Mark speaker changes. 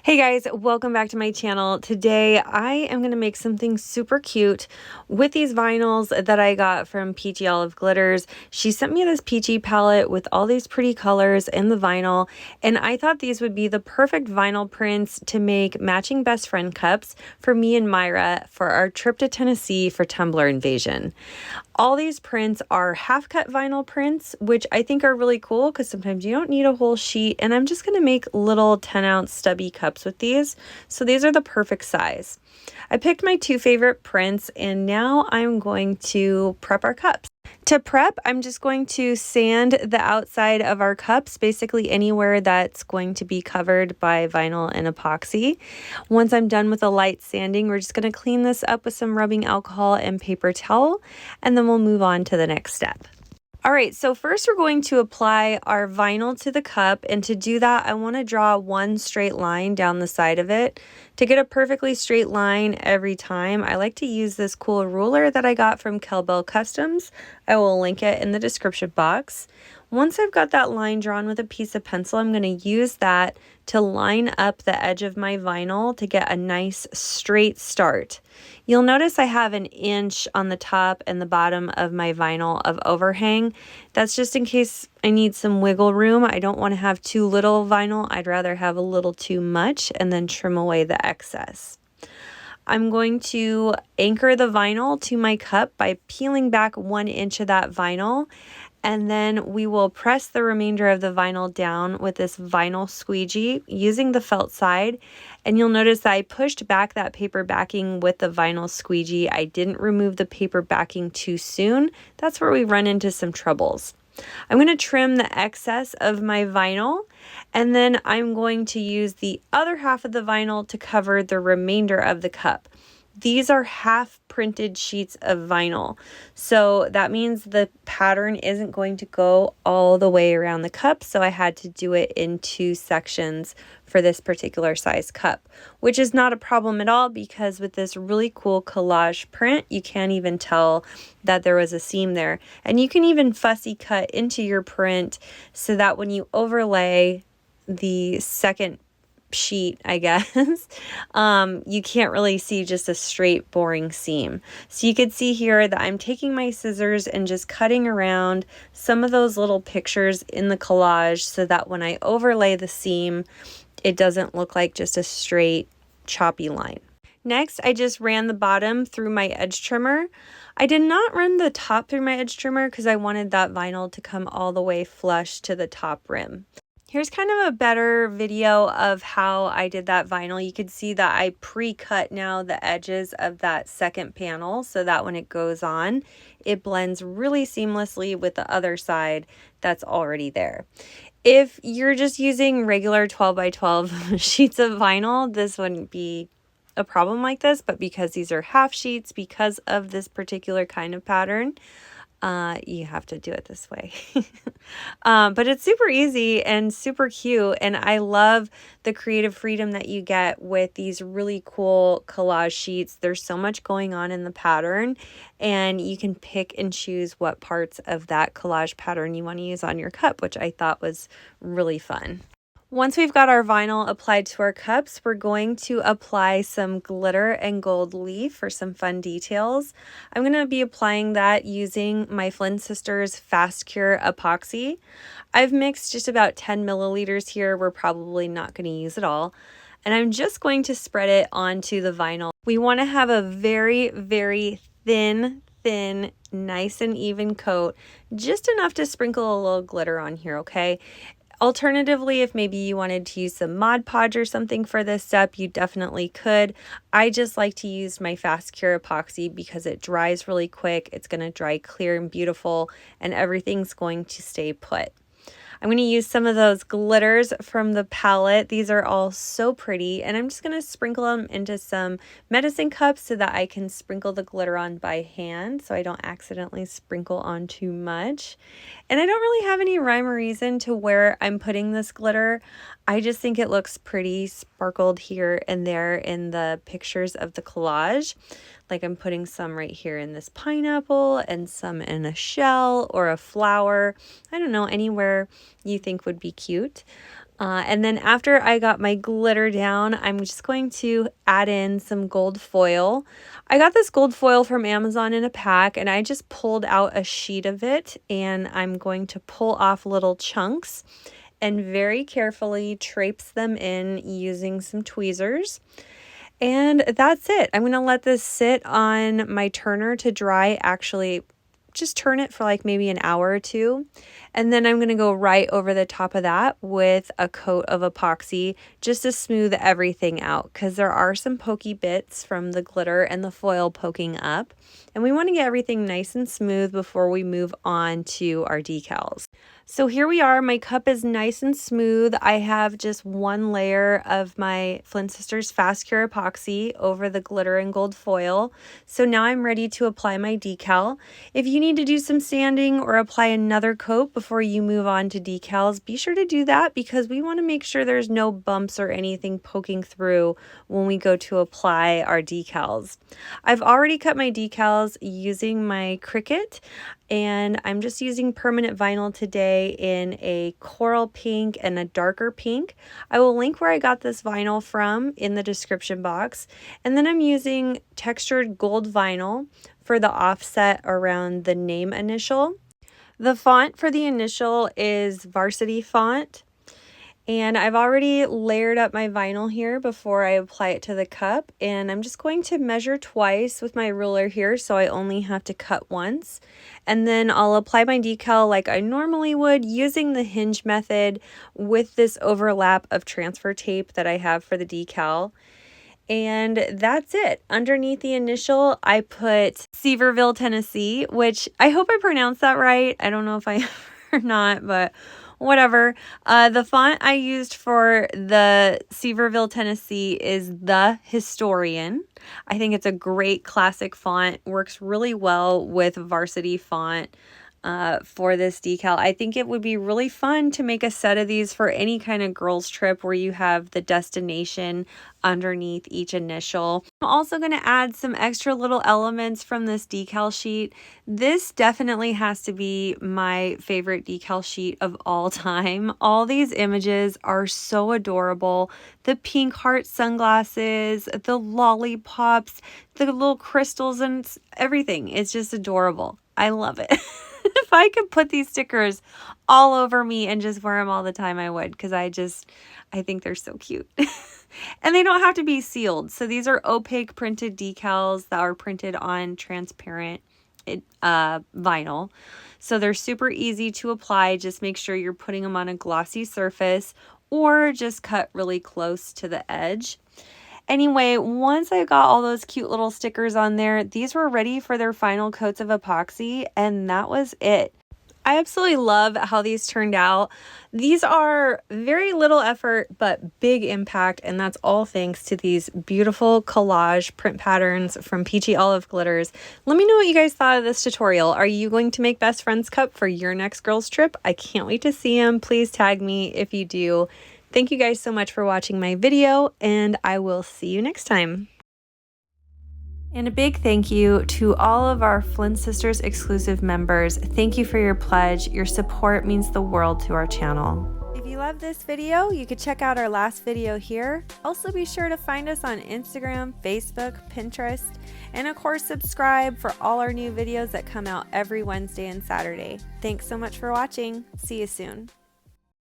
Speaker 1: Hey guys, welcome back to my channel. Today I am going to make something super cute with these vinyls that I got from Peachy Olive Glitters. She sent me this peachy palette with all these pretty colors in the vinyl, and I thought these would be the perfect vinyl prints to make matching best friend cups for me and Myra for our trip to Tennessee for Tumbler Invasion. All these prints are half cut vinyl prints, which I think are really cool because sometimes you don't need a whole sheet, and I'm just going to make little 10-ounce stubby cups with these. So these are the perfect size. I picked my two favorite prints, and now I'm going to prep our cups. To prep, I'm just going to sand the outside of our cups, basically anywhere that's going to be covered by vinyl and epoxy. Once I'm done with the light sanding, we're just going to clean this up with some rubbing alcohol and paper towel, and then we'll move on to the next step. All right, so first we're going to apply our vinyl to the cup, and to do that, I want to draw one straight line down the side of it. To get a perfectly straight line every time, I like to use this cool ruler that I got from Kelbell Customs. I will link it in the description box. Once I've got that line drawn with a piece of pencil, I'm going to use that to line up the edge of my vinyl to get a nice straight start. You'll notice I have an inch on the top and the bottom of my vinyl of overhang. That's just in case I need some wiggle room. I don't want to have too little vinyl. I'd rather have a little too much and then trim away the excess. I'm going to anchor the vinyl to my cup by peeling back 1 inch of that vinyl, and then we will press the remainder of the vinyl down with this vinyl squeegee using the felt side. And you'll notice that I pushed back that paper backing with the vinyl squeegee. I didn't remove the paper backing too soon. That's where we run into some troubles. I'm going to trim the excess of my vinyl, and then I'm going to use the other half of the vinyl to cover the remainder of the cup. These are half printed sheets of vinyl, so that means the pattern isn't going to go all the way around the cup, so I had to do it in 2 sections for this particular size cup, which is not a problem at all because with this really cool collage print, you can't even tell that there was a seam there. And you can even fussy cut into your print so that when you overlay the second sheet, I guess, you can't really see just a straight boring seam. So you can see here that I'm taking my scissors and just cutting around some of those little pictures in the collage so that when I overlay the seam, it doesn't look like just a straight choppy line. Next, I just ran the bottom through my edge trimmer. I did not run the top through my edge trimmer because I wanted that vinyl to come all the way flush to the top rim. Here's kind of a better video of how I did that vinyl. You can see that I pre-cut now the edges of that second panel so that when it goes on, it blends really seamlessly with the other side that's already there. If you're just using regular 12 by 12 sheets of vinyl, this wouldn't be a problem like this, but because these are half sheets, because of this particular kind of pattern, you have to do it this way. But it's super easy and super cute, and I love the creative freedom that you get with these really cool collage sheets. There's so much going on in the pattern, and you can pick and choose what parts of that collage pattern you want to use on your cup, which I thought was really fun. Once we've got our vinyl applied to our cups, we're going to apply some glitter and gold leaf for some fun details. I'm going to be applying that using my Flynn Sisters Fast Cure Epoxy. I've mixed just about 10 milliliters here. We're probably not going to use it all. And I'm just going to spread it onto the vinyl. We want to have a very, very thin, nice and even coat, just enough to sprinkle a little glitter on here, okay? Alternatively, if maybe you wanted to use some Mod Podge or something for this step, you definitely could. I just like to use my Fast Cure Epoxy because it dries really quick. It's going to dry clear and beautiful, and everything's going to stay put. I'm going to use some of those glitters from the palette. These are all so pretty, and I'm just going to sprinkle them into some medicine cups so that I can sprinkle the glitter on by hand so I don't accidentally sprinkle on too much. And I don't really have any rhyme or reason to where I'm putting this glitter. I just think it looks pretty sparkled here and there in the pictures of the collage. Like I'm putting some right here in this pineapple and some in a shell or a flower. I don't know, anywhere you think would be cute. And then after I got my glitter down, I'm just going to add in some gold foil. I got this gold foil from Amazon in a pack, and I just pulled out a sheet of it, and I'm going to pull off little chunks and very carefully traipse them in using some tweezers. And that's it. I'm going to let this sit on my turner to dry. Actually, just turn it for like maybe an hour or two. And then I'm going to go right over the top of that with a coat of epoxy just to smooth everything out, because there are some pokey bits from the glitter and the foil poking up. And we want to get everything nice and smooth before we move on to our decals. So here we are. My cup is nice and smooth. I have just one layer of my Flynn Sisters Fast Cure epoxy over the glitter and gold foil. So now I'm ready to apply my decal. If you need to do some sanding or apply another coat before you move on to decals, be sure to do that, because we want to make sure there's no bumps or anything poking through when we go to apply our decals. I've already cut my decals using my Cricut, and I'm just using permanent vinyl today in a coral pink and a darker pink. I will link where I got this vinyl from in the description box. And then I'm using textured gold vinyl for the offset around the name initial. The font for the initial is VARSITY font. And I've already layered up my vinyl here before I apply it to the cup. And I'm just going to measure twice with my ruler here, so I only have to cut once. And then I'll apply my decal like I normally would, using the hinge method with this overlap of transfer tape that I have for the decal. And that's it. Underneath the initial, I put Sevierville, Tennessee, which I hope I pronounced that right. I don't know if I or not, but whatever. The font I used for the Sevierville, Tennessee is The Historian. I think it's a great classic font. Works really well with VARSITY font for this decal. I think it would be really fun to make a set of these for any kind of girls trip where you have the destination underneath each initial. I'm also going to add some extra little elements from this decal sheet. This definitely has to be my favorite decal sheet of all time. All these images are so adorable. The pink heart sunglasses, the lollipops, the little crystals, and everything. It's just adorable. I love it. If I could put these stickers all over me and just wear them all the time, I would, because I think they're so cute. And they don't have to be sealed. So these are opaque printed decals that are printed on transparent vinyl. So they're super easy to apply. Just make sure you're putting them on a glossy surface, or just cut really close to the edge. Anyway, once I got all those cute little stickers on there, these were ready for their final coats of epoxy, and that was it. I absolutely love how these turned out. These are very little effort, but big impact, and that's all thanks to these beautiful collage print patterns from Peachy Olive Glitters. Let me know what you guys thought of this tutorial. Are you going to make Best Friends Cup for your next girls trip? I can't wait to see them. Please tag me if you do. Thank you guys so much for watching my video, and I will see you next time. And a big thank you to all of our Flynn Sisters exclusive members. Thank you for your pledge. Your support means the world to our channel. If you love this video, you could check out our last video here. Also be sure to find us on Instagram, Facebook, Pinterest, and of course subscribe for all our new videos that come out every Wednesday and Saturday. Thanks so much for watching. See you soon.